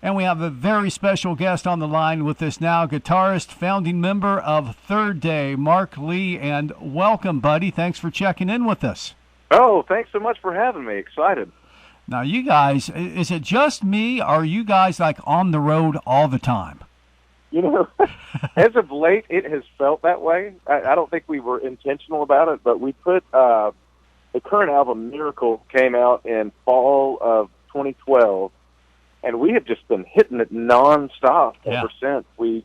And we have a very special guest on the line with us now, guitarist, founding member of Third Day, Mark Lee. And welcome, buddy. Thanks for checking in with us. Oh, thanks so much for having me. Excited. Now, you guys, is it just me, or are you guys like on the road all the time? You know, as of late, it has felt that way. I don't think we were intentional about it, but we put the current album, Miracle, came out in fall of 2012, and we have just been hitting it nonstop ever since. We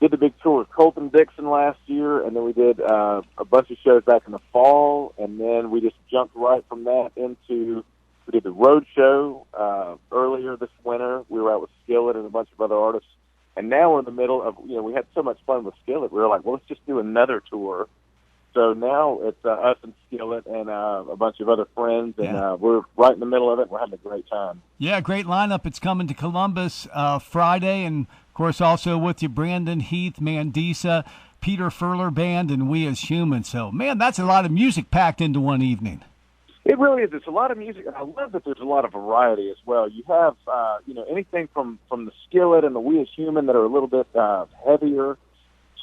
did the big tour with Colton Dixon last year, and then we did a bunch of shows back in the fall, and then we just jumped right from that into, we did the road show earlier this winter. We were out with Skillet and a bunch of other artists, and now we're in the middle of, we had so much fun with Skillet, we were like, well, let's just do another tour. So now it's us and Skillet and a bunch of other friends, and we're right in the middle of it. We're having a great time. Yeah, great lineup. It's coming to Columbus Friday, and of course also with you, Brandon Heath, Mandisa, Peter Furler Band, and We as Humans. So, man, that's a lot of music packed into one evening. It really is. It's a lot of music, and I love that there's a lot of variety as well. You have, anything from the Skillet and the We as Human that are a little bit heavier,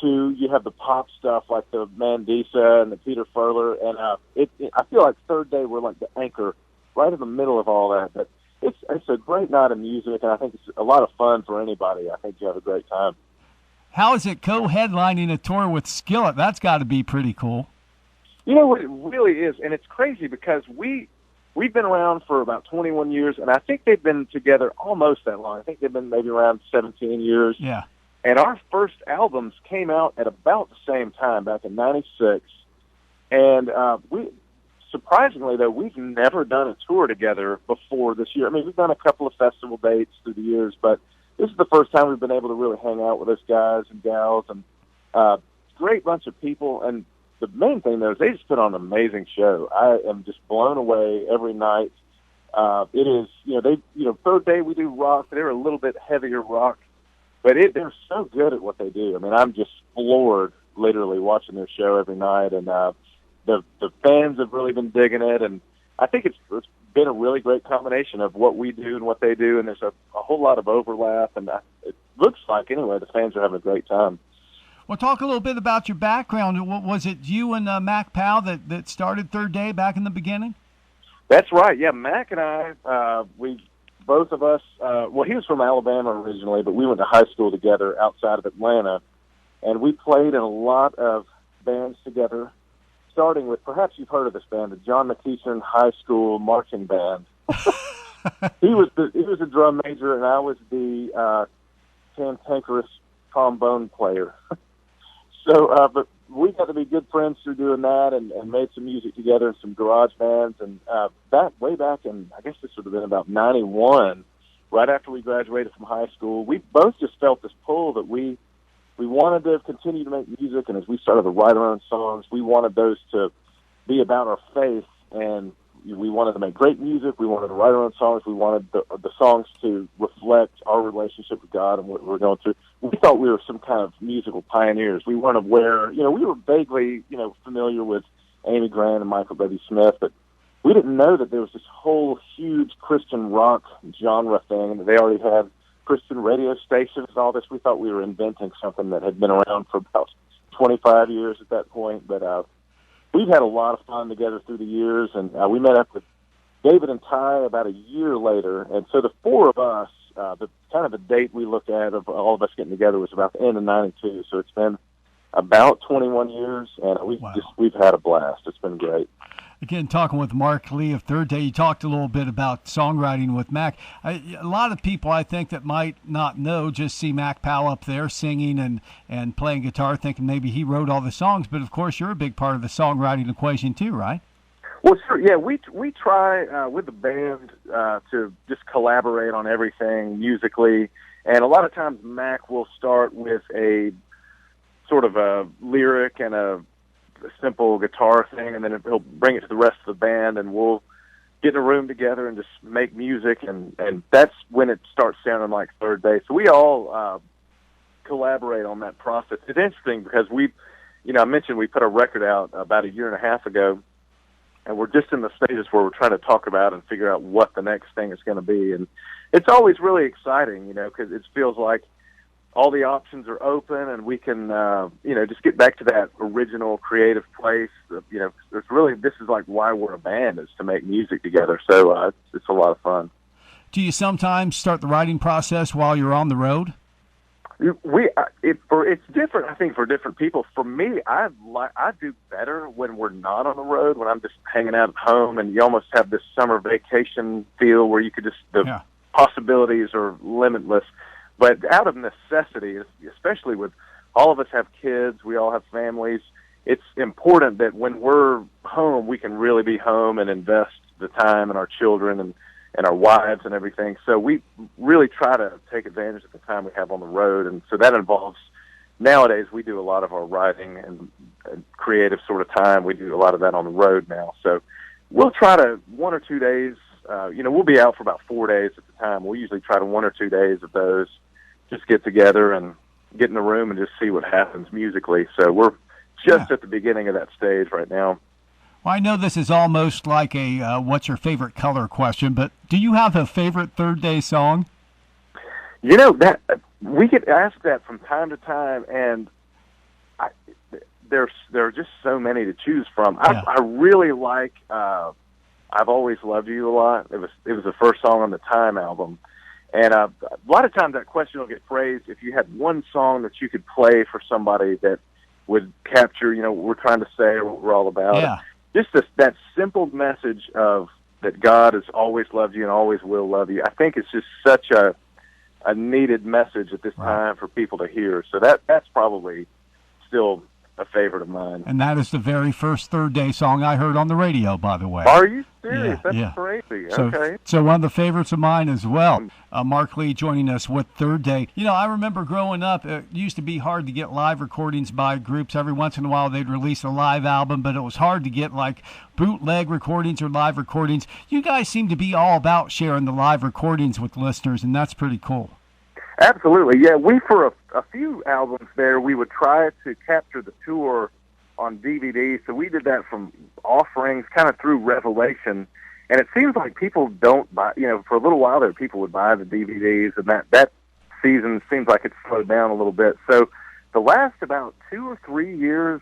to you have the pop stuff like the Mandisa and the Peter Furler, and I feel like Third Day we're like the anchor right in the middle of all that. But it's a great night of music, and I think it's a lot of fun for anybody. I think you have a great time. How is it co-headlining a tour with Skillet? That's got to be pretty cool. You know, it really is, and it's crazy because we've been around for about 21 years, and I think they've been together almost that long. I think they've been maybe around 17 years. Yeah. And our first albums came out at about the same time, back in '96. And surprisingly, though, we've never done a tour together before this year. I mean, we've done a couple of festival dates through the years, but this is the first time we've been able to really hang out with those guys and gals, and great bunch of people. And the main thing, though, is they just put on an amazing show. I am just blown away every night. It is, Third Day we do rock. They're a little bit heavier rock. But they're so good at what they do. I mean, I'm just floored, literally, watching their show every night. And the fans have really been digging it. And I think it's been a really great combination of what we do and what they do. And there's a whole lot of overlap. And it looks like, anyway, the fans are having a great time. Well, talk a little bit about your background. Was it you and Mac Powell that started Third Day back in the beginning? That's right. Yeah, Mac and I, both of us, he was from Alabama originally, but we went to high school together outside of Atlanta, and we played in a lot of bands together, starting with, perhaps you've heard of this band, the John McEachern High School Marching Band. He was a drum major, and I was the cantankerous trombone player. So, but we got to be good friends through doing that, and made some music together in some garage bands. And way back in, I guess this would have been about '91, right after we graduated from high school, we both just felt this pull that we wanted to continue to make music. And as we started to write our own songs, we wanted those to be about our faith, and we wanted to make great music. We wanted to write our own songs. We wanted the songs to reflect our relationship with God and what we're going through. We thought we were some kind of musical pioneers. We weren't aware, we were vaguely, familiar with Amy Grant and Michael W. Smith, but we didn't know that there was this whole huge Christian rock genre thing, and that they already had Christian radio stations and all this. We thought we were inventing something that had been around for about 25 years at that point, but we've had a lot of fun together through the years, and we met up with David and Ty about a year later, and so the four of us, the date we look at of all of us getting together was about the end of '92, so it's been about 21 years, and we've had a blast. It's been great. Again, talking with Mark Lee of Third Day, you talked a little bit about songwriting with Mac. A lot of people, I think, that might not know, just see Mac Powell up there singing and playing guitar, thinking maybe he wrote all the songs. But, of course, you're a big part of the songwriting equation too, right? Well, sure. Yeah, we try with the band to just collaborate on everything musically. And a lot of times Mac will start with a sort of a lyric and a simple guitar thing, and then he'll bring it to the rest of the band, and we'll get in a room together and just make music, and that's when it starts sounding like Third Day. So we all collaborate on that process. It's interesting because I mentioned we put a record out about a year and a half ago, and we're just in the stages where we're trying to talk about and figure out what the next thing is going to be. And it's always really exciting, because it feels like all the options are open, and we can, just get back to that original creative place. There's really, this is like why we're a band, is to make music together. So it's a lot of fun. Do you sometimes start the writing process while you're on the road? It's different, I think, for different people. For me, I do better when we're not on the road, when I'm just hanging out at home, and you almost have this summer vacation feel where you could just, the possibilities are limitless. But out of necessity, especially with all of us have kids, we all have families, it's important that when we're home, we can really be home and invest the time in our children and our wives and everything. So we really try to take advantage of the time we have on the road. And so that involves, nowadays, we do a lot of our writing and creative sort of time. We do a lot of that on the road now. So we'll try to 1 or 2 days, we'll be out for about 4 days at the time. We'll usually try to 1 or 2 days of those, just get together and get in the room and just see what happens musically. So we're just at the beginning of that stage right now. Well, I know this is almost like a what's your favorite color question, but do you have a favorite Third Day song? That we get asked that from time to time, and there are just so many to choose from. Yeah. I really like I've Always Loved You a lot. It was the first song on the Time album. And a lot of times that question will get phrased, if you had one song that you could play for somebody that would capture, what we're trying to say or what we're all about. Yeah. Just that simple message of that God has always loved you and always will love you. I think it's just such a needed message at this time for people to hear. So that's probably still a favorite of mine. And that is the very first Third Day song I heard on the radio, by the way. Are you serious? That's crazy. Okay. So one of the favorites of mine as well. Mark Lee joining us with Third Day. I remember growing up, it used to be hard to get live recordings by groups. Every once in a while they'd release a live album, but it was hard to get like bootleg recordings or live recordings. You guys seem to be all about sharing the live recordings with listeners, and that's pretty cool. Absolutely, yeah. We, for a few albums there, we would try to capture the tour on DVD. So we did that from offerings, kind of through Revelation. And it seems like people don't buy, for a little while there, people would buy the DVDs, and that season seems like it's slowed down a little bit. So the last about 2 or 3 years,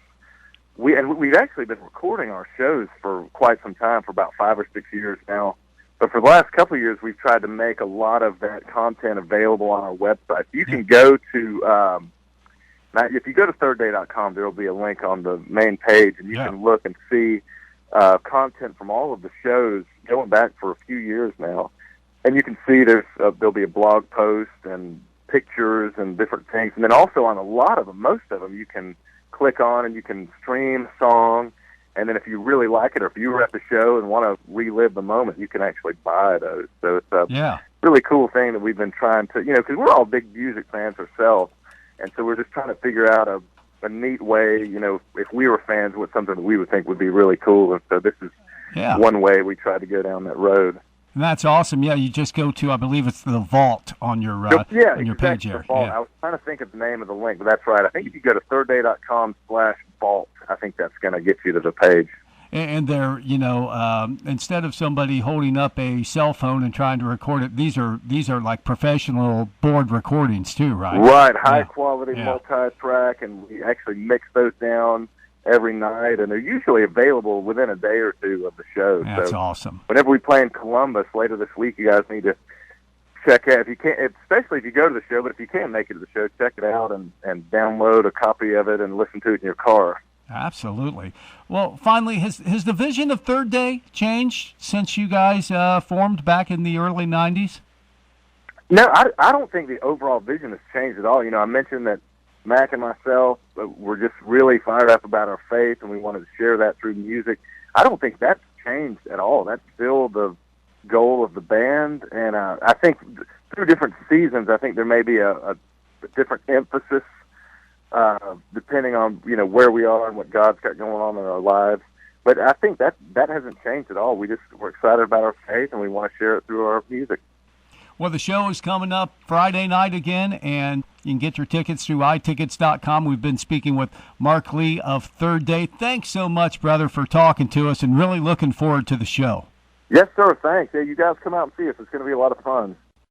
we've actually been recording our shows for quite some time, for about 5 or 6 years now. But for the last couple of years, we've tried to make a lot of that content available on our website. You can go to, if you go to thirdday.com, there will be a link on the main page, and you can look and see content from all of the shows going back for a few years now. And you can see there'll be a blog post and pictures and different things. And then also on a lot of them, most of them, you can click on and you can stream a song. And then if you really like it, or if you were at the show and want to relive the moment, you can actually buy those. So it's a really cool thing that we've been trying to, because we're all big music fans ourselves. And so we're just trying to figure out a neat way, if we were fans, what something that we would think would be really cool. And so this is one way we try to go down that road. And that's awesome. Yeah, you just go to, I believe it's the Vault on your on your page there. I was trying to think of the name of the link, but that's right. I think if you go to thirdday.com/vault, I think that's going to get you to the page. And they're, instead of somebody holding up a cell phone and trying to record it, these are like professional board recordings too, right? Right, high quality multi-track, and we actually mix those down every night, and they're usually available within a day or two of the show. That's awesome. Whenever we play in Columbus later this week, you guys need to check out, if you can't, especially if you go to the show, but if you can't make it to the show, check it out and download a copy of it and listen to it in your car. Absolutely. Well, finally, has the vision of Third Day changed since you guys formed back in the early 90s? No, I don't think the overall vision has changed at all. I mentioned that Mac and myself were just really fired up about our faith, and we wanted to share that through music. I don't think that's changed at all. That's still the goal of the band, and I think through different seasons, I think there may be a different emphasis depending on where we are and what God's got going on in our lives. But I think that hasn't changed at all. We're excited about our faith, and we want to share it through our music. Well, the show is coming up Friday night again, and you can get your tickets through itickets.com. We've been speaking with Mark Lee of Third Day. Thanks so much, brother, for talking to us, and really looking forward to the show. Yes, sir. Thanks. Yeah, you guys come out and see us. It's going to be a lot of fun.